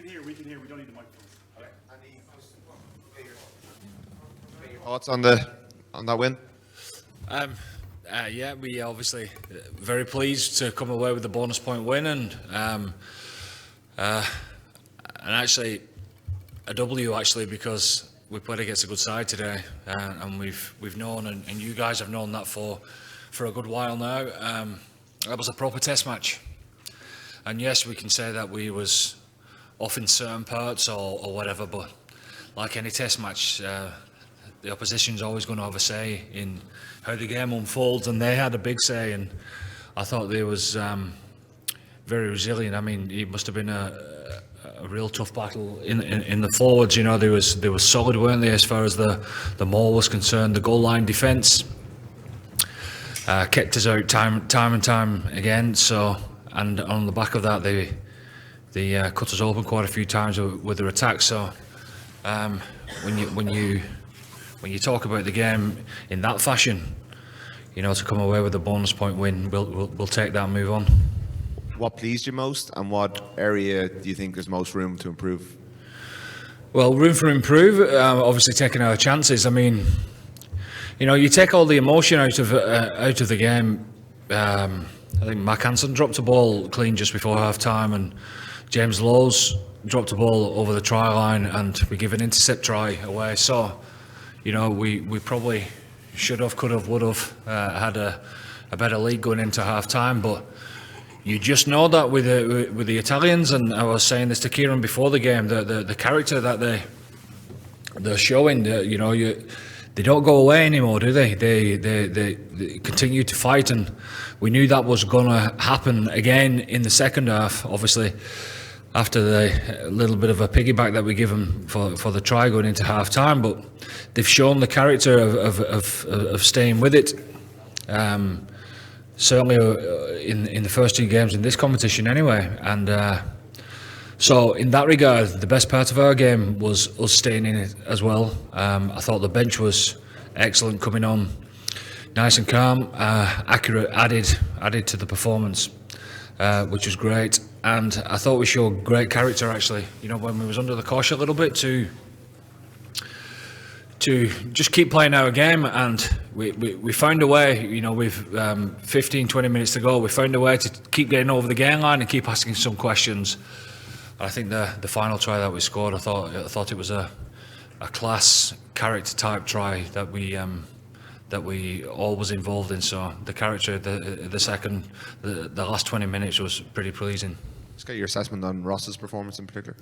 hear. We don't need the microphones. Okay. Andy, just get your thoughts on that win? Yeah, we obviously very pleased to come away with the bonus point win, and actually a W actually, because we played against a good side today, and we've known, and you guys have known that for a good while now. That was a proper test match, and yes, we can say that we was off in certain parts or whatever, but like any test match, the opposition's always going to have a say in how the game unfolds, and they had a big say, and I thought they was very resilient. I mean, it must have been a real tough battle in the forwards. You know, they was solid, weren't they, as far as the maul was concerned. The goal line defence kept us out time and time again. So, and on the back of that, they cut us open quite a few times with their attacks. So, when you talk about the game in that fashion, you know, to come away with a bonus point win, we'll take that and move on. What pleased you most, and what area do you think there's most room to improve? Well, room for improve, obviously taking our chances. I mean, you know, you take all the emotion out of the game. I think Mac Hansen dropped a ball clean just before half time, and James Lowe's dropped a ball over the try line, and we give an intercept try away. So, you know, we probably should have, could have, would have had a better lead going into half time, but you just know that with the Italians, and I was saying this to Kieran before the game, the character that they're showing, you know, they don't go away anymore, do they? They continue to fight, and we knew that was going to happen again in the second half, obviously, after the little bit of a piggyback that we give them for the try going into half time. But they've shown the character of staying with it. Certainly in the first two games in this competition anyway, and so in that regard, the best part of our game was us staying in it as well. I thought the bench was excellent, coming on nice and calm, accurate, added to the performance, which was great. And I thought we showed great character actually, you know, when we was under the cosh a little bit, to just keep playing our game, and we found a way, you know, with 15-20 minutes to go, we found a way to keep getting over the game line and keep asking some questions. I think the final try that we scored, I thought it was a class character type try that we all was involved in. So the character, the last 20 minutes was pretty pleasing. Let's get your assessment on Ross's performance in particular.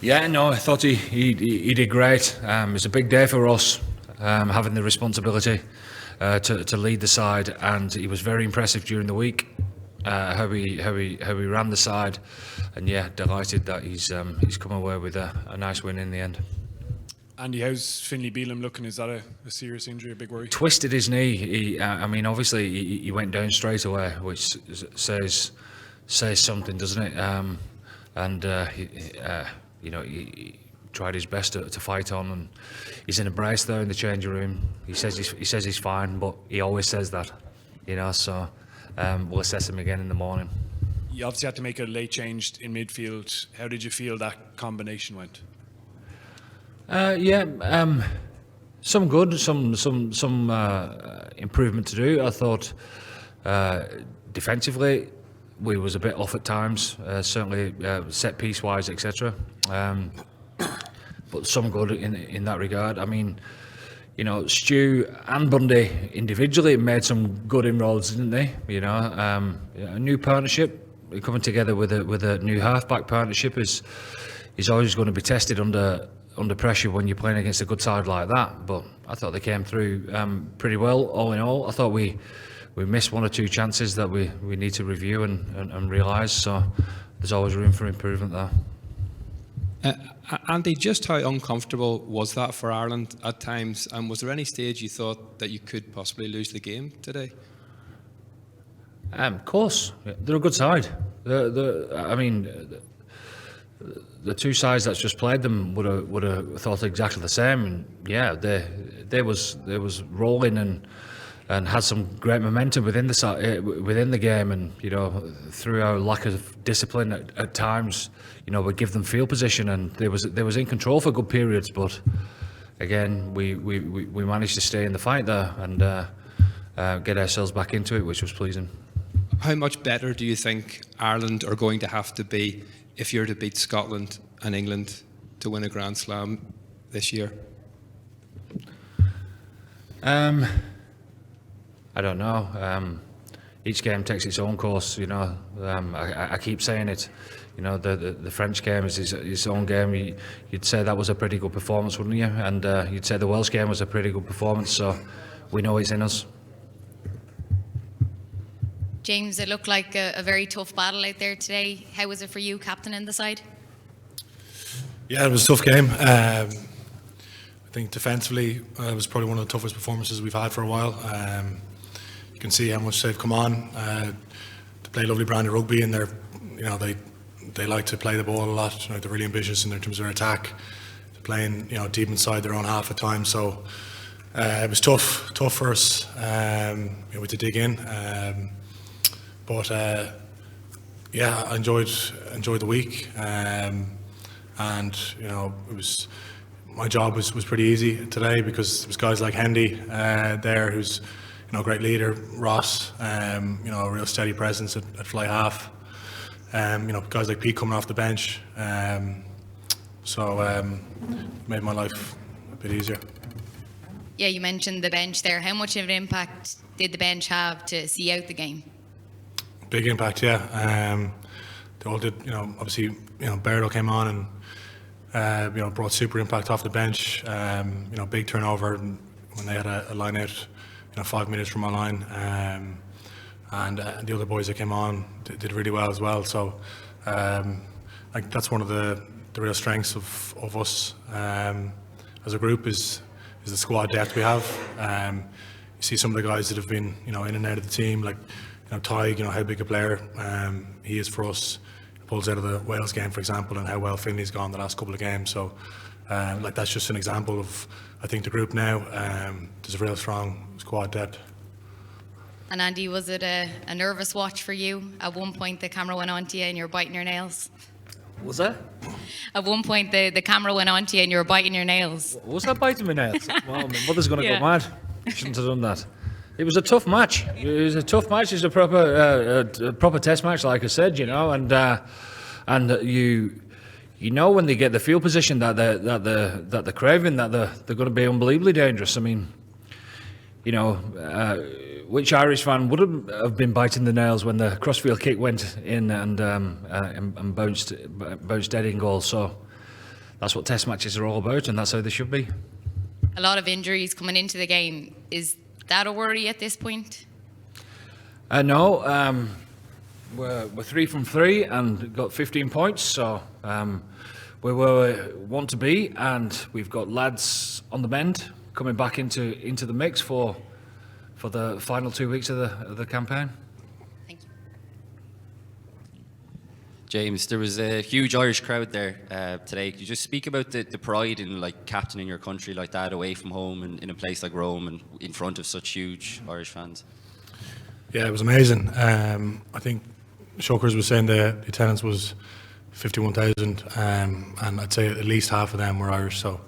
Yeah, no, I thought he did great. It's a big day for Ross, having the responsibility to lead the side, and he was very impressive during the week. How he ran the side, and yeah, delighted that he's come away with a nice win in the end. Andy, how's Finlay Bealham looking? Is that a serious injury, a big worry? Twisted his knee. I mean, obviously he went down straight away, which says something, doesn't it? You know, he tried his best to fight on, and he's in a brace there in the changing room. He says he's fine, but he always says that, you know. So we'll assess him again in the morning. You obviously had to make a late change in midfield. How did you feel that combination went? Some good, some improvement to do. I thought defensively we was a bit off at times, certainly set piece wise, etc. But some good in that regard. I mean, you know, Stu and Bundy individually made some good inroads, didn't they? You know, a new partnership coming together with a new halfback partnership is always going to be tested under pressure when you're playing against a good side like that. But I thought they came through pretty well, all in all. I thought we missed one or two chances that we need to review and realise. So there's always room for improvement there. Andy, just how uncomfortable was that for Ireland at times? And was there any stage you thought that you could possibly lose the game today? Of course, they're a good side. I mean, the two sides that's just played them would have thought exactly the same. And yeah, they was rolling, and and had some great momentum within the game, and through our lack of discipline at times, we give them field position, and they was in control for good periods, but again we managed to stay in the fight there and get ourselves back into it, which was pleasing. How much better do you think Ireland are going to have to be if you're to beat Scotland and England to win a Grand Slam this year? I don't know. Each game takes its own course. I keep saying it. The French game is its own game. You'd say that was a pretty good performance, wouldn't you? And you'd say the Welsh game was a pretty good performance. So we know it's in us. James, it looked like a very tough battle out there today. How was it for you, captain in the side? Yeah, it was a tough game. I think defensively, it was probably one of the toughest performances we've had for a while. You can see how much they've come on to play lovely brand of rugby, and they like to play the ball a lot. They're really ambitious in terms of their attack. They're playing deep inside their own half at times. So it was tough for us. We had to dig in, but yeah, I enjoyed the week, and it was. My job was pretty easy today because there was guys like Hendy there, who's a great leader. Ross, a real steady presence at fly half. Guys like Pete coming off the bench. So made my life a bit easier. Yeah, you mentioned the bench there. How much of an impact did the bench have to see out the game? Big impact, yeah. They all did. Obviously, Berto came on and. Brought super impact off the bench. Big turnover when they had a line out, 5 minutes from our line, and the other boys that came on did really well as well. So I think that's one of the real strengths of us as a group is the squad depth we have. You see some of the guys that have been in and out of the team, like Tig, how big a player he is for us. Pulls out of the Wales game, for example, and how well Finley's gone the last couple of games. So, that's just an example of, I think, the group now. There's a real strong squad depth. And Andy, was it a nervous watch for you? At one point, the camera went on to you and you were biting your nails. Was that? At one point, the camera went on to you and you were biting your nails. Was that biting my nails? Well, my mother's going to Yeah. go mad. Shouldn't have done that. It was a tough match. It was a tough match. It's a proper test match, like I said, and you when they get the field position that they're craving, that they're going to be unbelievably dangerous. I mean, which Irish fan wouldn't have been biting the nails when the crossfield kick went in and bounced dead in goal? So that's what test matches are all about, and that's how they should be. A lot of injuries coming into the game. Is that a worry at this point? No, we're 3 from 3 and got 15 points, so we're where we want to be, and we've got lads on the mend coming back into the mix for the final 2 weeks of the campaign. Thank you. James, there was a huge Irish crowd there today. Could you just speak about the pride in captaining your country like that away from home and in a place like Rome and in front of such huge Irish fans? Yeah, it was amazing. I think Shokers was saying the attendance was 51,000, and I'd say at least half of them were Irish. So,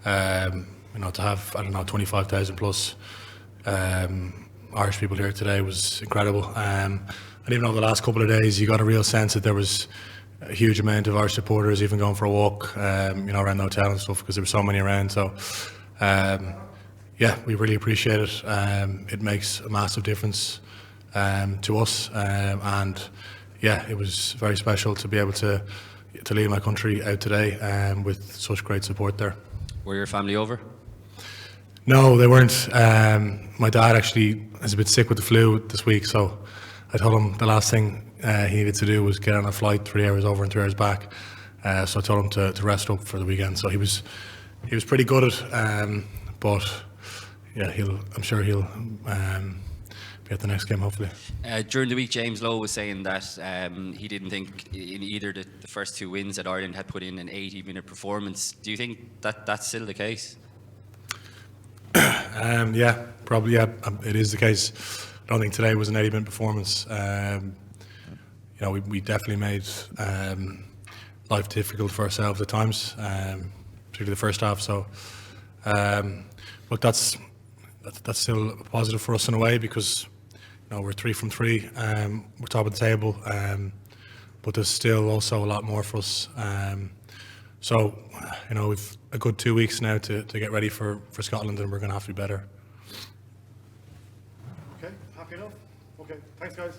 to have 25,000 plus Irish people here today was incredible. And even over the last couple of days, you got a real sense that there was a huge amount of Irish supporters even going for a walk, around the hotel and stuff, because there were so many around. So, we really appreciate it. It makes a massive difference to us, and it was very special to be able to lead my country out today with such great support there. Were your family over? No, they weren't. My dad actually is a bit sick with the flu this week, so I told him the last thing he needed to do was get on a flight 3 hours over and 3 hours back. So I told him to rest up for the weekend. So he was pretty good at it, but yeah, I'm sure he'll be at the next game hopefully. During the week, James Lowe was saying that he didn't think in either the first 2 wins that Ireland had put in an 80-minute performance. Do you think that that's still the case? Yeah, probably. Yeah, it is the case. I don't think today was an 80-minute performance. You know, we definitely made life difficult for ourselves at times, particularly the first half. So, but that's still a positive for us in a way, because you know we're 3 from 3. We're top of the table, but there's still also a lot more for us. So, you know, we've a good 2 weeks now to get ready for Scotland, and we're going to have to be better. Okay, happy enough? Okay, thanks guys.